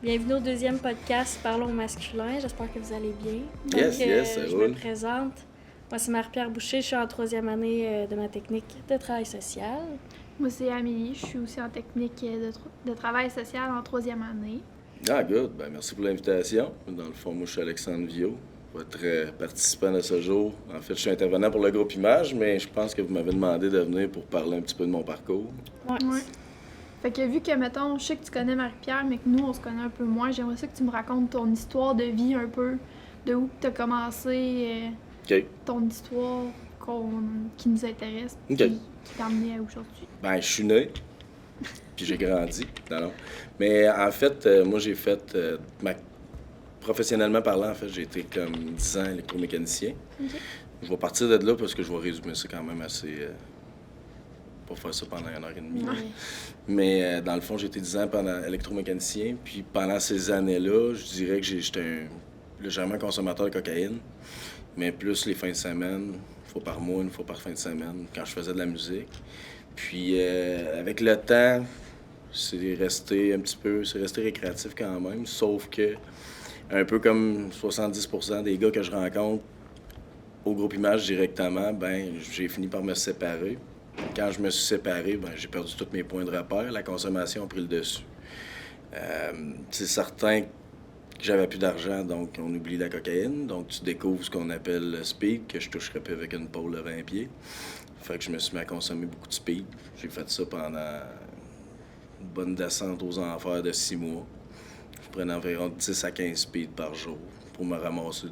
Bienvenue au deuxième podcast Parlons au masculin. J'espère que vous allez bien. Donc, Yes, ça je roule. me présente. Moi, c'est Marie-Pierre Boucher. Je suis en troisième année de ma technique de travail social. Moi, c'est Amélie. Je suis aussi en technique de travail social en troisième année. Ah, good. Ben, merci pour l'invitation. Dans le fond, moi, je suis Alexandre Viau, votre participant de ce jour. En fait, je suis intervenant pour le groupe Image, mais je pense que vous m'avez demandé de venir pour parler un petit peu de mon parcours. Ouais. Fait que vu que, mettons, je sais que tu connais Marie-Pierre, mais que nous, on se connaît un peu moins, j'aimerais ça que tu me racontes ton histoire de vie un peu, de où tu as commencé, OK. ton histoire qui nous intéresse, OK. qui t'a amené à aujourd'hui. Ben, je suis né, puis j'ai grandi. Non. Mais en fait, moi, j'ai fait... Professionnellement parlant, en fait, j'ai été comme 10 ans électromécanicien. OK. Je vais partir de là parce que je vais résumer ça quand même assez... Pas faire ça pendant 1 heure et demie. Ouais. Mais dans le fond, j'ai été 10 ans pendant électromécanicien. Puis pendant ces années-là, je dirais que j'étais légèrement consommateur de cocaïne. Mais plus les fins de semaine, une fois par mois, une fois par fin de semaine, quand je faisais de la musique. Puis avec le temps, c'est resté récréatif quand même. Sauf que, un peu comme 70% des gars que je rencontre au groupe Image directement, ben j'ai fini par me séparer. Quand je me suis séparé, ben, j'ai perdu tous mes points de repère. La consommation a pris le dessus. C'est certain que j'avais plus d'argent, donc on oublie la cocaïne. Donc tu découvres ce qu'on appelle le speed, que je toucherais plus avec une pôle de 20 pieds. Fait que je me suis mis à consommer beaucoup de speed. J'ai fait ça pendant une bonne descente aux enfers de 6 mois. Je prenais environ 10 à 15 speed par jour pour me ramasser.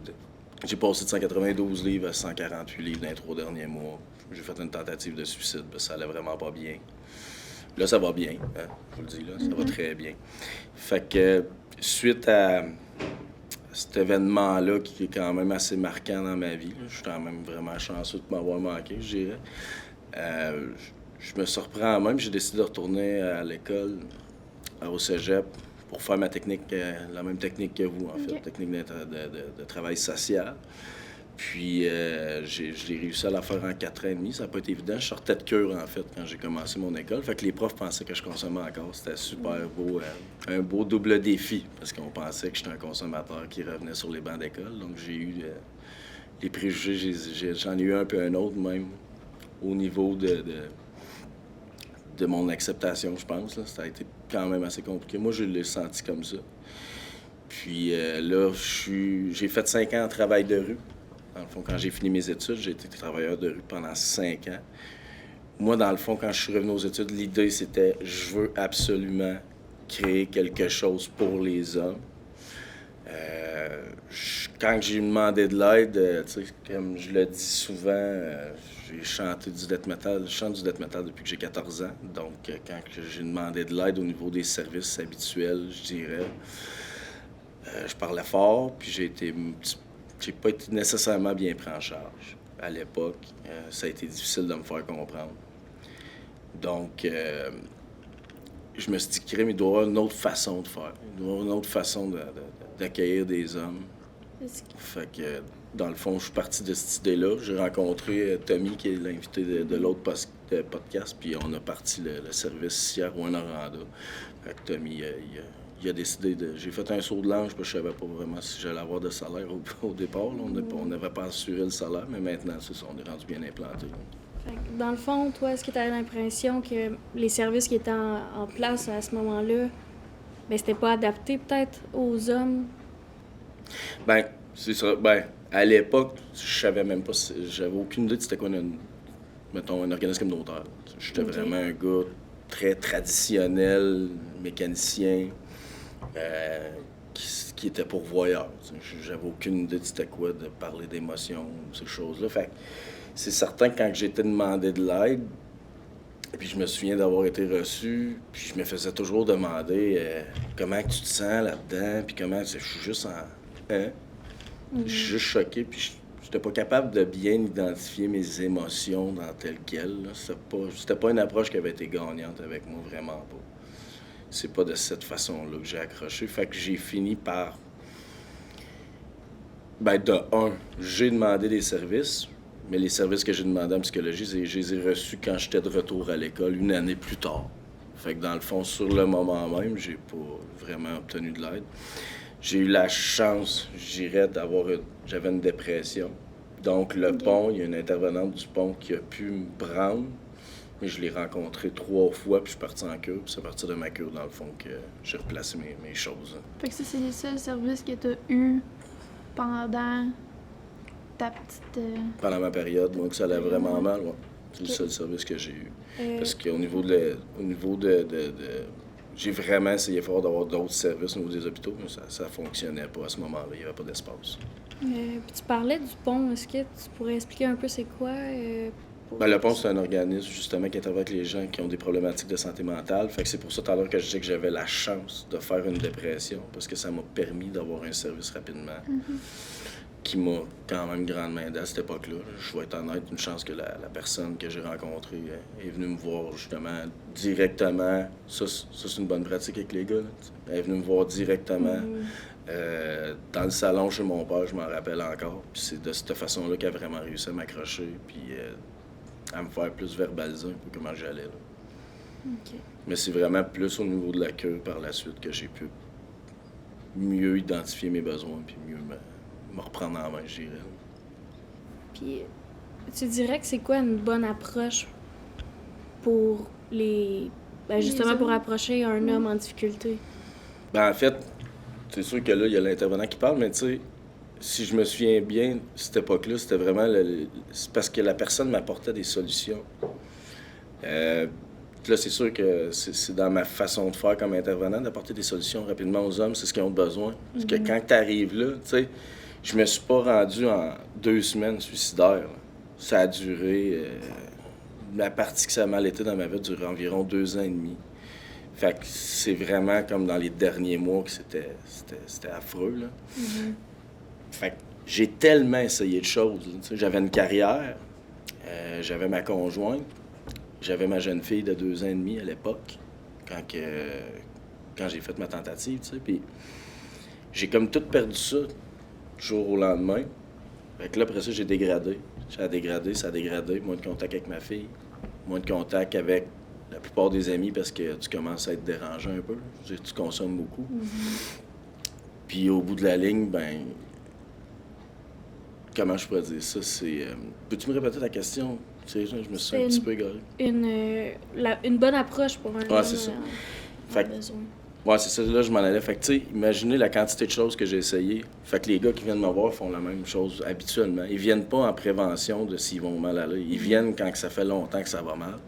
J'ai passé de 192 livres à 148 livres dans les 3 derniers mois. J'ai fait une tentative de suicide parce que ça allait vraiment pas bien. Là, ça va bien, hein, je vous le dis, là, ça va très bien. Fait que suite à cet événement-là qui est quand même assez marquant dans ma vie, là, je suis quand même vraiment chanceux de m'avoir manqué, je dirais. Je me surprends même, j'ai décidé de retourner à l'école, au cégep, pour faire ma technique, la même technique que vous, en fait, OK. technique de travail social. Puis, j'ai réussi à la faire en 4 ans et demi. Ça n'a pas été évident. Je sortais de cure, en fait, quand j'ai commencé mon école. Fait que les profs pensaient que je consommais encore. C'était super beau. Un beau double défi, parce qu'on pensait que j'étais un consommateur qui revenait sur les bancs d'école. Donc, j'ai eu les préjugés. J'en ai eu un peu un autre, même, au niveau de mon acceptation, je pense. Là. Ça a été quand même assez compliqué. Moi, je l'ai senti comme ça. Puis là, j'ai fait 5 ans en travail de rue. Dans le fond, quand j'ai fini mes études, j'ai été travailleur de rue pendant 5 ans. Moi, dans le fond, quand je suis revenu aux études, l'idée, c'était je veux absolument créer quelque chose pour les hommes. Quand j'ai demandé de l'aide, tu sais, comme je le dis souvent, j'ai chanté du death metal. Je chante du death metal depuis que j'ai 14 ans. Donc, quand j'ai demandé de l'aide au niveau des services habituels, je dirais, je parlais fort, puis j'ai pas été nécessairement bien pris en charge. À l'époque, ça a été difficile de me faire comprendre. Donc, je me suis dit, crème, il doit y avoir une autre façon de faire. Il doit y avoir une autre façon d'accueillir des hommes. Fait que, dans le fond, je suis parti de cette idée-là. J'ai rencontré Tommy, qui est l'invité de l'autre podcast, puis on a parti le service ici à Rouyn-Noranda. Fait que Tommy, il a décidé de... J'ai fait un saut de l'ange, parce que je savais pas vraiment si j'allais avoir de salaire au départ. Là. On n'avait pas assuré le salaire, mais maintenant, c'est ça, on est rendu bien implanté. Fait que, dans le fond, toi, est-ce que tu avais l'impression que les services qui étaient en place à ce moment-là, ben c'était pas adapté peut-être aux hommes? Ben, c'est ça. Ben, à l'époque, je savais même pas, j'avais aucune idée de c'était quoi, mettons, un organisme communautaire. J'étais OK. vraiment un gars très traditionnel, mécanicien, qui était pourvoyeur. J'avais aucune idée de c'était quoi de parler d'émotions, ces choses-là. Fait que c'est certain que quand j'ai été demandé de l'aide, et puis je me souviens d'avoir été reçu, puis je me faisais toujours demander comment tu te sens là-dedans, puis comment... Je suis juste en... Hein? Je suis juste choqué, puis j'étais pas capable de bien identifier mes émotions dans tel quel. Là. C'était pas une approche qui avait été gagnante avec moi, vraiment pas. C'est pas de cette façon-là que j'ai accroché. Fait que j'ai fini par... Ben, j'ai demandé des services, mais les services que j'ai demandés en psychologie, je les ai reçus quand j'étais de retour à l'école, une année plus tard. Fait que dans le fond, sur le moment même, j'ai pas vraiment obtenu de l'aide. J'ai eu la chance, je dirais, j'avais une dépression. Donc le pont, il y a une intervenante du pont qui a pu me prendre, mais je l'ai rencontrée 3 fois, puis je suis parti en cure. Puis c'est à partir de ma cure, dans le fond, que j'ai replacé mes choses. Fait que ça, c'est les seuls services que t'as eus pendant ta petite... Pendant ma période, moi, que ça allait vraiment mal, ouais. C'est le seul service que j'ai eu. Parce qu'au niveau j'ai vraiment essayé fort d'avoir d'autres services au niveau des hôpitaux, mais ça fonctionnait pas à ce moment-là, il n'y avait pas d'espace. Puis tu parlais du pont, est-ce que tu pourrais expliquer un peu c'est quoi? Le pont, c'est un organisme justement qui intervient avec les gens qui ont des problématiques de santé mentale. Fait que c'est pour ça tout à l'heure que je disais que j'avais la chance de faire une dépression, parce que ça m'a permis d'avoir un service rapidement. Qui m'a quand même grandement aidé à cette époque-là. Je vais être honnête, une chance que la personne que j'ai rencontrée est venue me voir justement directement. Ça, c'est une bonne pratique avec les gars. Là. Elle est venue me voir directement dans le salon chez mon père, je m'en rappelle encore. Puis c'est de cette façon-là qu'elle a vraiment réussi à m'accrocher puis à me faire plus verbaliser un peu comment j'allais. Là. Mais c'est vraiment plus au niveau de la cure par la suite que j'ai pu mieux identifier mes besoins puis mieux me reprendre en main, je dirais. Puis, tu dirais que c'est quoi une bonne approche pour justement pour approcher un homme en difficulté? En fait, c'est sûr que là, il y a l'intervenant qui parle, mais tu sais, si je me souviens bien, cette époque-là, c'était vraiment... c'est parce que la personne m'apportait des solutions. Là, c'est sûr que c'est dans ma façon de faire comme intervenant d'apporter des solutions rapidement aux hommes, c'est ce qu'ils ont besoin. Parce que quand tu arrives là, tu sais, je me suis pas rendu en 2 semaines suicidaire. Là. Ça a duré... la partie que ça a mal été dans ma vie a duré environ 2 ans et demi. Fait que c'est vraiment comme dans les derniers mois que c'était affreux, là. Fait que j'ai tellement essayé de choses. J'avais une carrière, j'avais ma conjointe, j'avais ma jeune fille de 2 ans et demi à l'époque, quand j'ai fait ma tentative, tu sais. Puis j'ai comme tout perdu ça, du jour au lendemain. Fait que là, après ça, j'ai dégradé. Ça a dégradé. Moins de contact avec ma fille, moins de contact avec la plupart des amis parce que tu commences à être dérangé un peu. Je veux dire, tu consommes beaucoup. Puis au bout de la ligne, comment je pourrais dire ça? Peux-tu me répéter ta question? Tu sais, je me suis un petit peu égaré. Une bonne approche pour un homme c'est ça. en besoin. Ouais, c'est ça, là, je m'en allais. Fait que, tu sais, imaginez la quantité de choses que j'ai essayé. Fait que les gars qui viennent me voir font la même chose habituellement. Ils viennent pas en prévention de s'ils vont mal aller. Ils viennent quand que ça fait longtemps que ça va mal.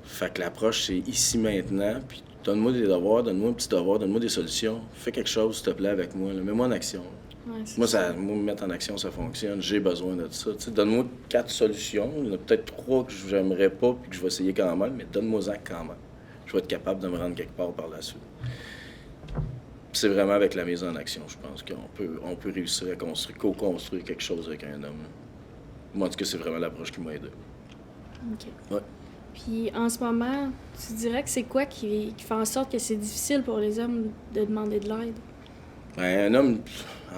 Fait que l'approche, c'est ici, maintenant. Puis donne-moi des devoirs, donne-moi un petit devoir, donne-moi des solutions. Fais quelque chose, s'il te plaît, avec moi. Là. Mets-moi en action. Ouais, Moi, me mettre en action, ça fonctionne. J'ai besoin de ça. T'sais, donne-moi 4 solutions. Il y en a peut-être 3 que j'aimerais pas puis que je vais essayer quand même, mais donne-moi-en quand même. Je vais être capable de me rendre quelque part par la suite. C'est vraiment avec la mise en action, je pense, qu'on peut réussir à co-construire quelque chose avec un homme. Moi, en tout cas, c'est vraiment l'approche qui m'a aidé. OK. Ouais. Puis en ce moment, tu dirais que c'est quoi qui fait en sorte que c'est difficile pour les hommes de demander de l'aide? Un homme,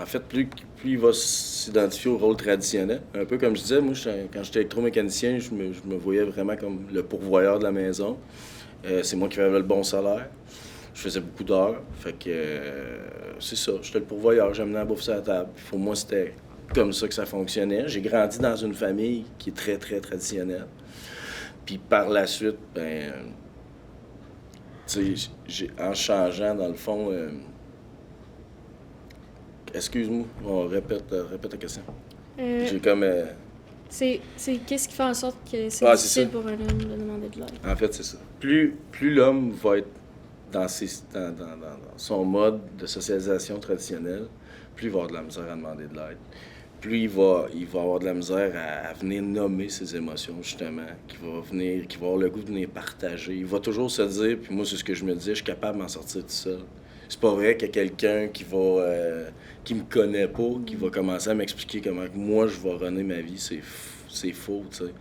en fait, plus il va s'identifier au rôle traditionnel. Un peu comme je disais, moi, quand j'étais électromécanicien, je me voyais vraiment comme le pourvoyeur de la maison. C'est moi qui avais le bon salaire. Je faisais beaucoup d'heures. Fait que c'est ça, j'étais le pourvoyeur, j'amenais la bouffe sur la table. Pour moi, c'était comme ça que ça fonctionnait. J'ai grandi dans une famille qui est très, très traditionnelle. Puis par la suite, tu sais, en changeant, dans le fond... Excuse-moi, répète ta question. J'ai comme... C'est qu'est-ce qui fait en sorte que c'est difficile pour un homme de demander de l'aide? En fait, c'est ça. Plus l'homme va être dans son mode de socialisation traditionnelle, plus il va avoir de la misère à demander de l'aide. Plus il va avoir de la misère à venir nommer ses émotions, justement, qu'il va avoir le goût de venir partager. Il va toujours se dire, puis moi, c'est ce que je me disais, je suis capable de m'en sortir tout seul. C'est pas vrai qu'il y a quelqu'un qui me connaît pas, qui va commencer à m'expliquer comment moi je vais runner ma vie. C'est faux, tu sais.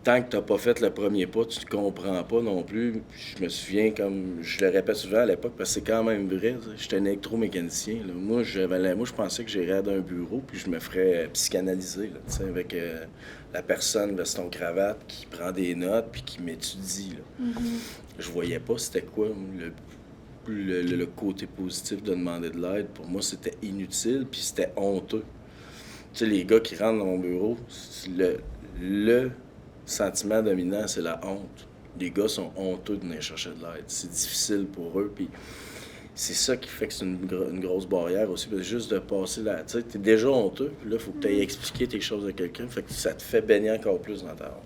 tant que tu n'as pas fait le premier pas, tu ne comprends pas non plus. Puis je me souviens, comme je le répète souvent à l'époque, parce que c'est quand même vrai, j'étais un électromécanicien. Là. Moi, je pensais que j'irais dans un bureau, puis je me ferais psychanalyser, là, avec la personne veston-cravate qui prend des notes, puis qui m'étudie. Là. Je voyais pas c'était quoi le côté positif de demander de l'aide. Pour moi, c'était inutile, puis c'était honteux. Tu sais, les gars qui rentrent dans mon bureau, le sentiment dominant, c'est la honte. Les gars sont honteux de venir chercher de l'aide. C'est difficile pour eux, puis c'est ça qui fait que c'est une grosse barrière aussi. Parce que juste de passer là, tu sais, t'es déjà honteux, puis là, il faut que tu ailles expliquer tes choses à quelqu'un, fait que ça te fait baigner encore plus dans ta honte.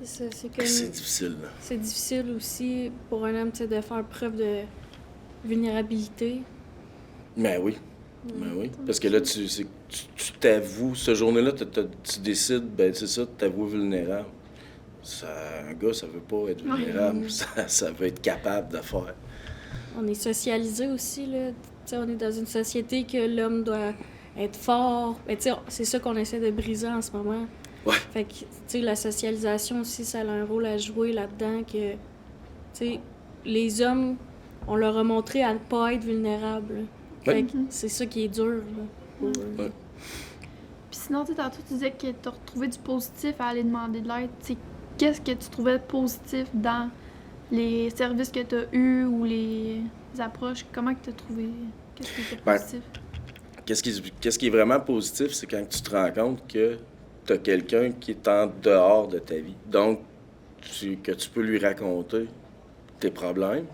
C'est ça, c'est comme... C'est difficile, là. C'est difficile aussi pour un homme, tu sais, de faire preuve de vulnérabilité. Ben oui. Ben oui. Parce que là, tu t'avoues, cette journée-là, tu décides, ben c'est ça, de t'avouer vulnérable. Un gars, ça veut pas être vulnérable, ça veut être capable de faire. On est socialisé aussi, là. Tu sais, on est dans une société que l'homme doit être fort. Ben, tu sais, c'est ça qu'on essaie de briser en ce moment. Ouais. Fait que, tu sais, la socialisation aussi, ça a un rôle à jouer là-dedans que, tu sais, les hommes, on leur a montré à ne pas être vulnérables. Fait que c'est ça qui est dur, là. Pour... Ouais. Puis sinon, tu sais, tantôt, tu disais que tu as retrouvé du positif à aller demander de l'aide. Tu sais, qu'est-ce que tu trouvais positif dans les services que tu as eus ou les approches? Comment que tu as trouvé? Qu'est-ce qui était positif? Qu'est-ce qui est vraiment positif, c'est quand tu te rends compte que tu as quelqu'un qui est en dehors de ta vie. Donc, que tu peux lui raconter tes problèmes,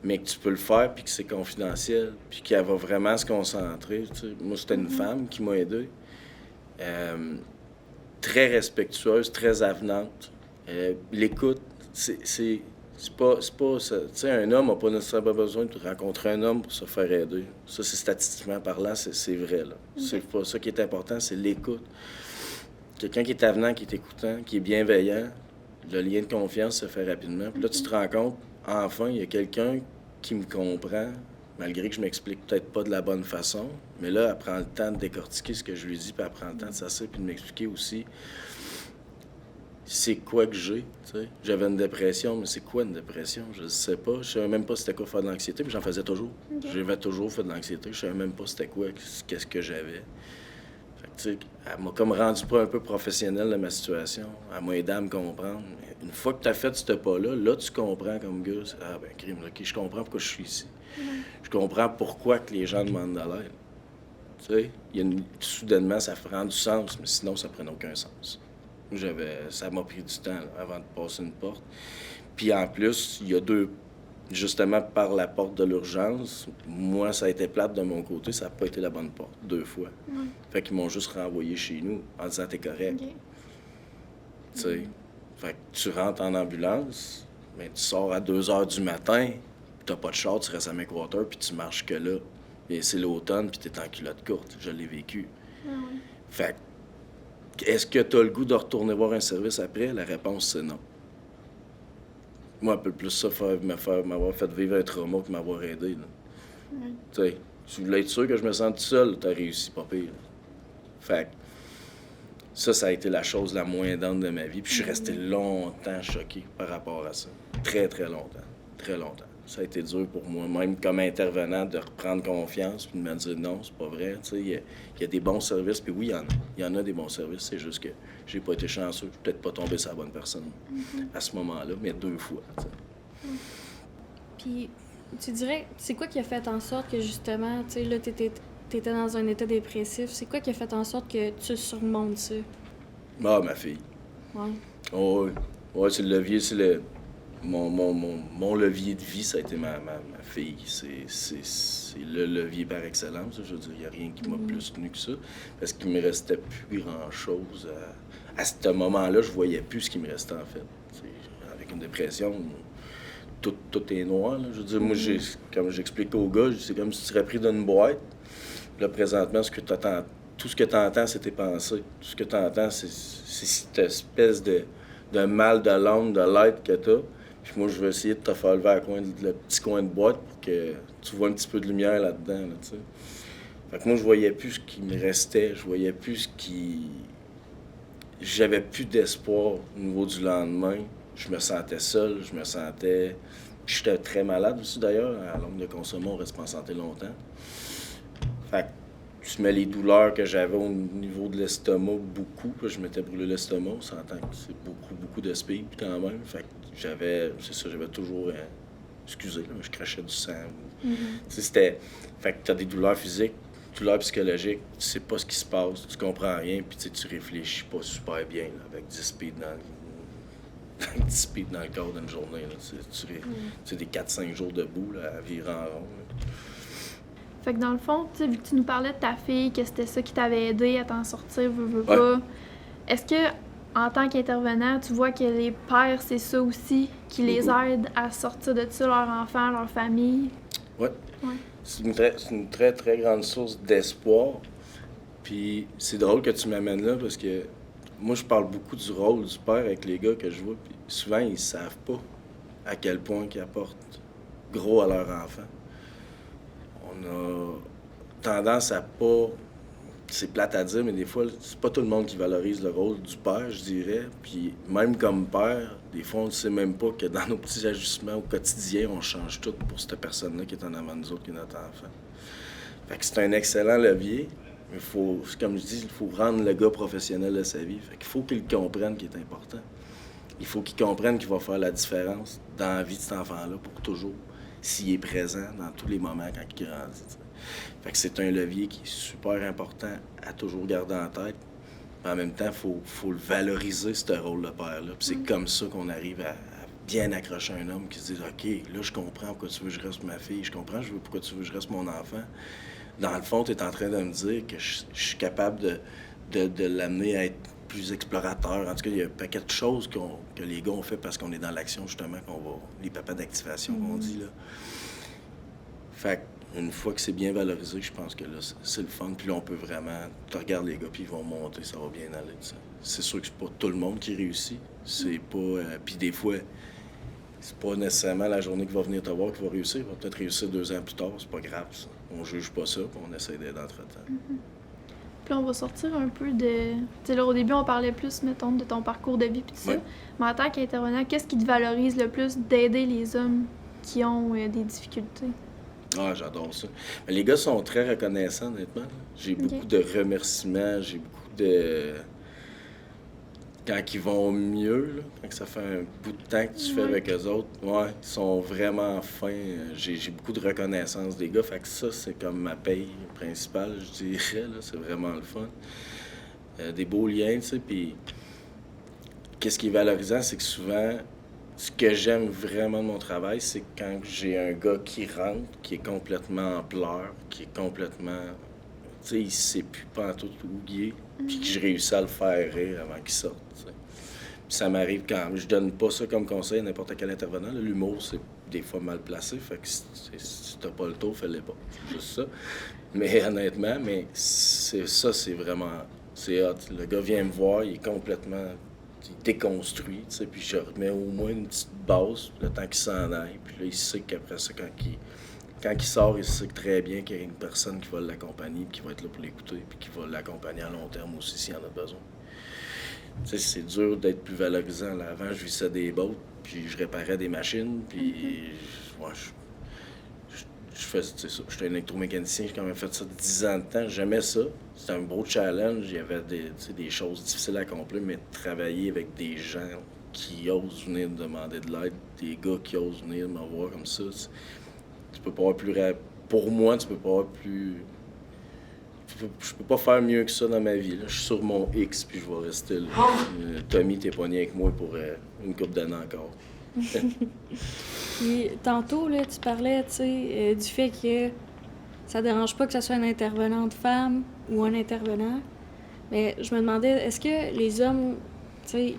mais que tu peux le faire, puis que c'est confidentiel, puis qu'elle va vraiment se concentrer. Tu sais. Moi, c'était une femme qui m'a aidé. Très respectueuse, très avenante. L'écoute, c'est pas ça. Tu sais, un homme n'a pas nécessairement besoin de rencontrer un homme pour se faire aider. Ça, c'est statistiquement parlant, c'est vrai. Là. C'est pas ça qui est important, c'est l'écoute. Quelqu'un qui est avenant, qui est écoutant, qui est bienveillant, le lien de confiance se fait rapidement. Puis là, tu te rends compte, enfin, il y a quelqu'un qui me comprend, malgré que je m'explique peut-être pas de la bonne façon, mais là, elle prend le temps de décortiquer ce que je lui dis, puis elle prend le temps de s'asseoir, puis de m'expliquer aussi c'est quoi que j'ai, tu sais. J'avais une dépression, mais c'est quoi une dépression? Je ne sais pas. Je savais même pas c'était quoi faire de l'anxiété, mais j'en faisais toujours. Okay. J'avais toujours fait de l'anxiété. Je savais même pas c'était quoi, qu'est-ce que j'avais. Fait que, tu sais, elle m'a comme rendu pas un peu professionnel de ma situation. Elle m'a aidé à me comprendre. Mais une fois que tu as fait ce pas-là, là, tu comprends comme gars. Ah, ben, crime, OK, je comprends pourquoi je suis ici. Je comprends pourquoi que les gens demandent de l'aide. Tu sais, soudainement, ça prend du sens, mais sinon, ça prenait aucun sens. Ça m'a pris du temps là, avant de passer une porte. Puis en plus, il y a justement par la porte de l'urgence, moi, ça a été plate de mon côté, ça n'a pas été la bonne porte, 2 fois. Fait qu'ils m'ont juste renvoyé chez nous en disant « t'es correct okay. ». Tu sais, fait que tu rentres en ambulance, mais tu sors à 2 h du matin, t'as pas de char, tu restes à McWater, puis tu marches que là. Et c'est l'automne, puis t'es en culotte courte. Je l'ai vécu. Fait que est-ce que tu as le goût de retourner voir un service après? La réponse, c'est non. Moi, un peu plus ça, m'avoir fait vivre un trauma que m'avoir aidé. Tu sais, tu voulais être sûr que je me sente tout seul, tu as réussi, pas pire. Fait que ça a été la chose la moins dense de ma vie. Puis je suis resté longtemps choqué par rapport à ça. Très, très longtemps. Très longtemps. Ça a été dur pour moi, même comme intervenant, de reprendre confiance puis de me dire non, c'est pas vrai. Il y a des bons services, puis oui, il y en a des bons services. C'est juste que j'ai pas été chanceux, je suis peut-être pas tombé sur la bonne personne à ce moment-là, mais 2 fois. Puis, tu dirais, c'est quoi qui a fait en sorte que justement, tu sais, là, t'étais dans un état dépressif, c'est quoi qui a fait en sorte que tu surmontes ça? Ah, ma fille. Ouais. Oh, ouais, c'est le levier, c'est mon levier de vie, ça a été ma fille. C'est le levier par excellence. Je veux dire, il n'y a rien qui m'a plus tenu que ça. Parce qu'il me restait plus grand-chose. À ce moment-là, je voyais plus ce qui me restait, en fait. Avec une dépression, tout est noir. Là. Je veux dire, moi, comme j'explique aux gars, c'est comme si tu serais pris dans une boîte. Là, présentement, tout ce que tu entends, c'est tes pensées. Tout ce que tu entends, c'est cette espèce de mal de l'âme, de l'être que tu as. Puis moi, je vais essayer de te faire lever le petit coin de boîte pour que tu vois un petit peu de lumière là-dedans, là, tu sais. Fait que moi, je voyais plus ce qui me restait. Je voyais plus j'avais plus d'espoir au niveau du lendemain. Je me sentais seul, j'étais très malade aussi d'ailleurs. À longue de consommer, on reste pas en santé longtemps. Fait que tu mets les douleurs que j'avais au niveau de l'estomac beaucoup. Je m'étais brûlé l'estomac, on s'entend que c'est beaucoup de speed quand même. Fait que j'avais toujours... excusez, là, je crachais du sang. Tu sais, c'était... Fait que t'as des douleurs physiques, douleurs psychologiques, tu sais pas ce qui se passe, tu comprends rien, puis tu réfléchis pas super bien là, avec 10 speed dans le corps d'une journée. Là. Tu des 4-5 jours debout là, à virer en rond. Là. Fait que dans le fond, vu que tu nous parlais de ta fille, que c'était ça qui t'avait aidé à t'en sortir, veux pas, est-ce que en tant qu'intervenant, tu vois que les pères, c'est ça aussi, qui les aide à sortir de ça, leurs enfants, leur famille? Oui. Ouais. C'est une très, très grande source d'espoir. Puis c'est drôle que tu m'amènes là parce que moi, je parle beaucoup du rôle du père avec les gars que je vois. Puis souvent, ils savent pas à quel point ils apportent gros à leur enfant. On a tendance à pas... C'est plate à dire, mais des fois, c'est pas tout le monde qui valorise le rôle du père, je dirais. Puis même comme père, des fois, on ne sait même pas que dans nos petits ajustements au quotidien, on change tout pour cette personne-là qui est en avant de nous autres, qui est notre enfant. Fait que c'est un excellent levier, mais comme je dis, il faut rendre le gars professionnel de sa vie. Fait qu'il faut qu'il comprenne qu'il est important. Il faut qu'il comprenne qu'il va faire la différence dans la vie de cet enfant-là pour toujours, s'il est présent dans tous les moments quand il grandit. T'sais. Fait que c'est un levier qui est super important à toujours garder en tête. Mais en même temps, il faut le valoriser, ce rôle de père-là. Puis c'est comme ça qu'on arrive à bien accrocher un homme qui se dit « OK, là, je comprends pourquoi tu veux que je reste ma fille. Je comprends pourquoi tu veux que je reste mon enfant. » Dans le fond, tu es en train de me dire que je suis capable de l'amener à être plus explorateur. En tout cas, il y a un paquet de choses que les gars ont fait parce qu'on est dans l'action, justement, les papas d'activation qu'on dit, là. Fait une fois que c'est bien valorisé, je pense que là, c'est le fun. Puis là, on peut vraiment... Tu regardes les gars, puis ils vont monter, ça va bien aller. T'sais. C'est sûr que c'est pas tout le monde qui réussit. C'est pas... puis des fois, c'est pas nécessairement la journée qui va venir te voir qui va réussir. Il va peut-être réussir 2 ans plus tard, c'est pas grave, ça. On juge pas ça, puis on essaie d'aider entre-temps. Puis on va sortir un peu de... Tu sais, là, au début, on parlait plus, mettons, de ton parcours de vie, puis tout ça. Mais en tant qu'intervenant, qu'est-ce qui te valorise le plus d'aider les hommes qui ont des difficultés? Ah, j'adore ça. Mais les gars sont très reconnaissants, honnêtement. J'ai beaucoup de remerciements, j'ai beaucoup de... Quand ils vont mieux, là, quand ça fait un bout de temps que tu fais avec eux autres, ils sont vraiment fins. J'ai beaucoup de reconnaissance des gars, fait que ça, c'est comme ma paye principale, je dirais, là. C'est vraiment le fun. Des beaux liens, tu sais, puis... Qu'est-ce qui est valorisant, c'est que souvent... Ce que j'aime vraiment de mon travail, c'est quand j'ai un gars qui rentre, qui est complètement en pleurs, qui est complètement... Tu sais, il sait plus pantoute où il est, puis que je réussis à le faire rire avant qu'il sorte, tu sais. Puis ça m'arrive quand même. Je donne pas ça comme conseil à n'importe quel intervenant. Là. L'humour, c'est des fois mal placé, fait que si t'as pas le tour, fais-le pas. C'est juste ça. Mais honnêtement, c'est vraiment... C'est hot. Le gars vient me voir, il est complètement... Il déconstruit, tu sais, puis je remets au moins une petite base le temps qu'il s'en aille. Puis là, il sait qu'après ça, quand il sort, il sait très bien qu'il y a une personne qui va l'accompagner, puis qui va être là pour l'écouter, puis qui va l'accompagner à long terme aussi s'il en a besoin. Tu sais, c'est dur d'être plus valorisant. Là, avant, je vissais des bottes, puis je réparais des machines, puis je faisais ça. J'étais un électromécanicien, j'ai quand même fait ça 10 ans de temps. J'aimais ça. C'était un beau challenge. Il y avait des choses difficiles à accomplir, mais travailler avec des gens qui osent venir me demander de l'aide, des gars qui osent venir me voir comme ça, tu peux pas avoir plus... Pour moi, tu peux pas avoir plus... Je peux pas faire mieux que ça dans ma vie. Là. Je suis sur mon X, puis je vais rester là. Tommy, t'es pogné avec moi pour une couple d'années encore. Puis tantôt, là, tu parlais, tu sais, du fait que ça dérange pas que ce soit une intervenante femme ou un intervenant. Mais je me demandais, est-ce que les hommes, tu sais,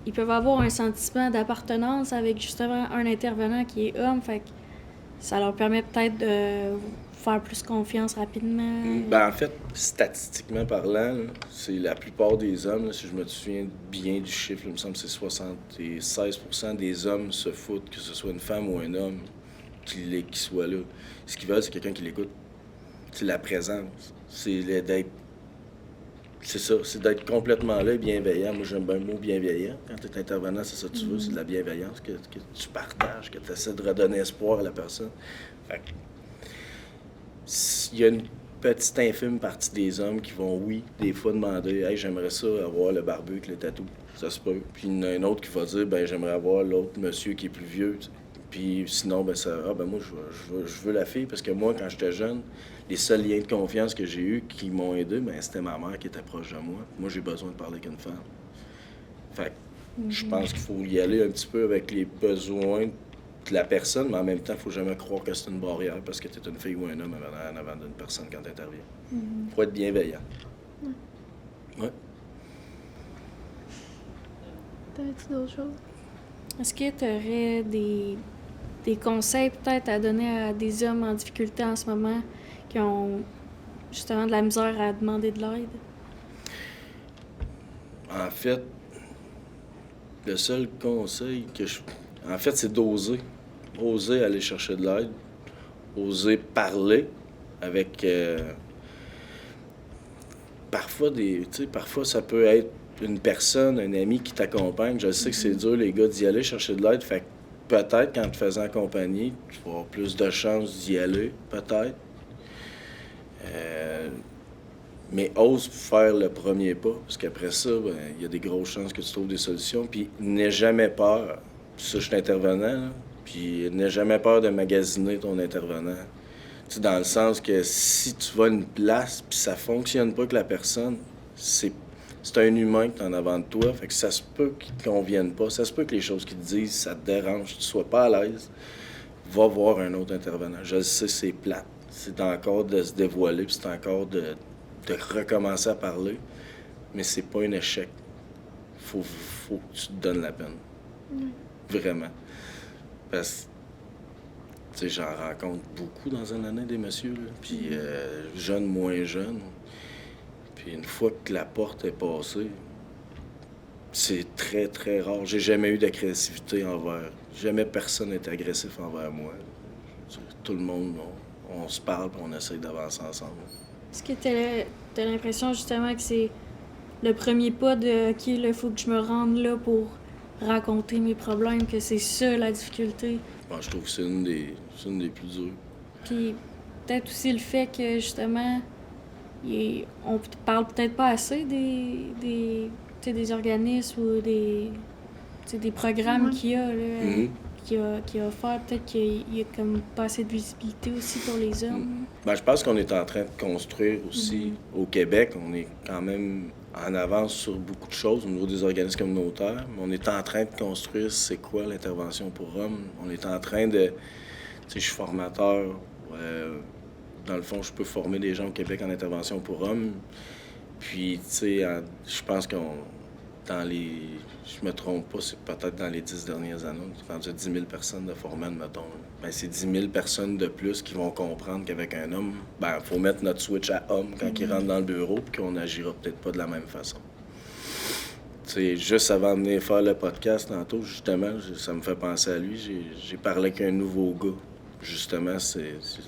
ils peuvent avoir un sentiment d'appartenance avec justement un intervenant qui est homme, fait que ça leur permet peut-être de faire plus confiance rapidement? Ben, en fait, statistiquement parlant, là, c'est la plupart des hommes, là, si je me souviens bien du chiffre, là, il me semble que c'est 76% des hommes se foutent, que ce soit une femme ou un homme, qui soit là. Ce qu'ils veulent, c'est quelqu'un qui l'écoute. C'est la présence. C'est d'être c'est ça, c'est d'être complètement là et bienveillant. Moi, j'aime bien le mot bienveillant. Quand tu es intervenant, c'est ça que tu veux, c'est de la bienveillance que tu partages, que tu essaies de redonner espoir à la personne. Fait que, il y a une petite infime partie des hommes qui vont, oui, des fois demander « Hey, j'aimerais ça avoir le barbu avec le tatou. » Ça se peut. Puis il y en a un autre qui va dire « Ben, j'aimerais avoir l'autre monsieur qui est plus vieux. » Puis sinon, ben, moi, je veux la fille, parce que moi, quand j'étais jeune, les seuls liens de confiance que j'ai eus qui m'ont aidé, ben, c'était ma mère qui était proche de moi. Moi, j'ai besoin de parler avec une femme. Fait que je pense qu'il faut y aller un petit peu avec les besoins de la personne, mais en même temps, il ne faut jamais croire que c'est une barrière parce que tu es une fille ou un homme en avant d'une personne quand tu interviens. Il faut être bienveillant. Ouais. T'avais-tu d'autres choses? Est-ce que tu aurais des conseils peut-être à donner à des hommes en difficulté en ce moment qui ont justement de la misère à demander de l'aide? En fait, le seul conseil en fait, c'est d'oser. Oser aller chercher de l'aide. Oser parler avec... Parfois, ça peut être une personne, un ami qui t'accompagne. Je sais que c'est dur, les gars, d'y aller chercher de l'aide. Fait que peut-être, quand te faisant accompagner, tu vas avoir plus de chances d'y aller, peut-être. Mais ose faire le premier pas, parce qu'après ça, il y a des grosses chances que tu trouves des solutions. Puis n'aie jamais peur. Ça, je suis intervenant, là. Puis n'aie jamais peur de magasiner ton intervenant. Tu sais, dans le sens que si tu vas à une place puis ça fonctionne pas avec la personne, c'est un humain qui est en avant de toi. Fait que ça se peut qu'il te convienne pas. Ça se peut que les choses qu'ils te disent, ça te dérange, tu sois pas à l'aise. Va voir un autre intervenant. Je le sais, c'est plate. C'est encore de se dévoiler, puis c'est encore de recommencer à parler. Mais c'est pas un échec. Faut que tu te donnes la peine. Vraiment. Parce que, tu sais, j'en rencontre beaucoup dans une année, des messieurs, là. Puis jeunes, moins jeunes. Puis une fois que la porte est passée, c'est très, très rare. J'ai jamais eu d'agressivité envers... Jamais personne n'est agressif envers moi. Tout le monde, on se parle et on essaie d'avancer ensemble. Est-ce que t'as l'impression justement que c'est le premier pas de « OK, là, il faut que je me rende là pour raconter mes problèmes », que c'est ça la difficulté? Bon, je trouve que c'est une des plus dures. Puis peut-être aussi le fait que justement, on parle peut-être pas assez des organismes ou des programmes qu'il y a, là, qui a offert. Peut-être qu'il y a comme pas assez de visibilité aussi pour les hommes. Ben, je pense qu'on est en train de construire aussi au Québec. On est quand même en avance sur beaucoup de choses au niveau des organismes communautaires. Mais on est en train de construire c'est quoi l'intervention pour hommes. On est en train de... Tu sais, je suis formateur. Dans le fond, je peux former des gens au Québec en intervention pour hommes. Puis, tu sais, je pense qu'on... Je me trompe pas, c'est peut-être dans les 10 dernières années, on a rendu 10 000 personnes de formées, admettons. Ben, c'est 10 000 personnes de plus qui vont comprendre qu'avec un homme, ben, faut mettre notre switch à homme quand il rentre dans le bureau, puis qu'on agira peut-être pas de la même façon. Tu sais, juste avant de venir faire le podcast tantôt, justement, ça me fait penser à lui. J'ai parlé avec un nouveau gars. Justement,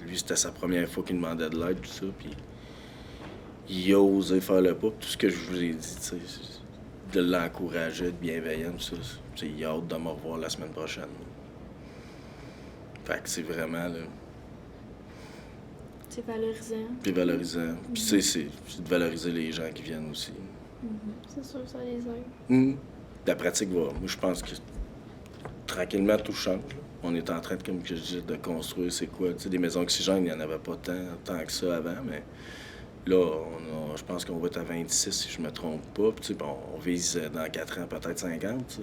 lui, c'était sa première fois qu'il demandait de l'aide, tout ça, puis il a osé faire le pas. Tout ce que je vous ai dit, tu sais, de l'encourager, de bienveillant, tout ça. Il a hâte de me revoir la semaine prochaine. Fait que c'est vraiment, là... C'est valorisant. C'est valorisant. Puis c'est de valoriser les gens qui viennent aussi. C'est sûr, ça les aide. La pratique va... Moi, je pense que tranquillement, tout change. On est en train, comme je dis, de construire, c'est quoi? Tu sais, des maisons oxygène, il n'y en avait pas tant que ça avant, mais... Là, je pense qu'on va être à 26, si je me trompe pas. Puis, on vise dans 4 ans, peut-être 50, tu sais.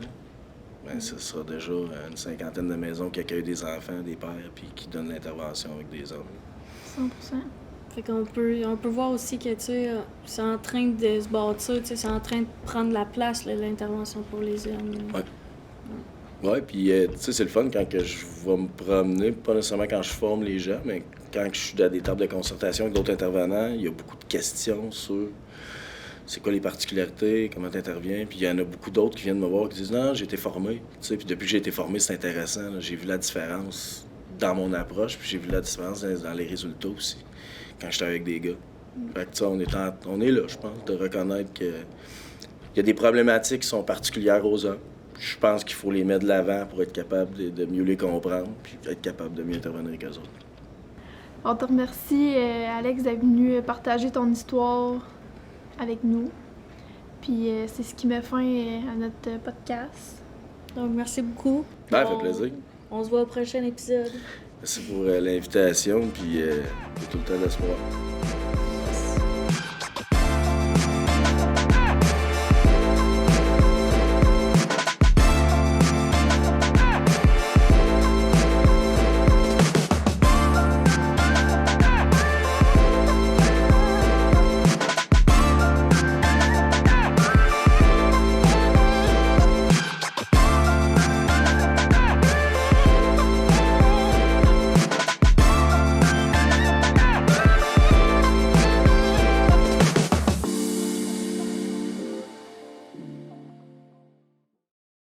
Ben, ce sera déjà une cinquantaine de maisons qui accueillent des enfants, des pères, puis qui donnent l'intervention avec des hommes. 100%. Fait qu'on peut voir aussi que, tu sais, c'est en train de se bâtir, tu sais, c'est en train de prendre la place, là, l'intervention pour les hommes. Oui. Oui, puis, tu sais, c'est le fun quand que je vais me promener, pas nécessairement quand je forme les gens, mais quand je suis à des tables de concertation avec d'autres intervenants, il y a beaucoup de questions sur c'est quoi les particularités, comment tu interviens. Puis il y en a beaucoup d'autres qui viennent me voir qui disent « Non, j'ai été formé. » Tu sais, puis depuis que j'ai été formé, c'est intéressant. Là. J'ai vu la différence dans mon approche, puis j'ai vu la différence dans les résultats aussi, quand j'étais avec des gars. Fait que, tu sais, on est là, je pense, de reconnaître qu'il y a des problématiques qui sont particulières aux hommes. Je pense qu'il faut les mettre de l'avant pour être capable de mieux les comprendre puis être capable de mieux intervenir avec eux autres. On te remercie, Alex, d'être venu partager ton histoire avec nous. Puis c'est ce qui met fin à notre podcast. Donc, merci beaucoup. Ça fait plaisir. On se voit au prochain épisode. Merci pour l'invitation, puis tout le temps d'espoir.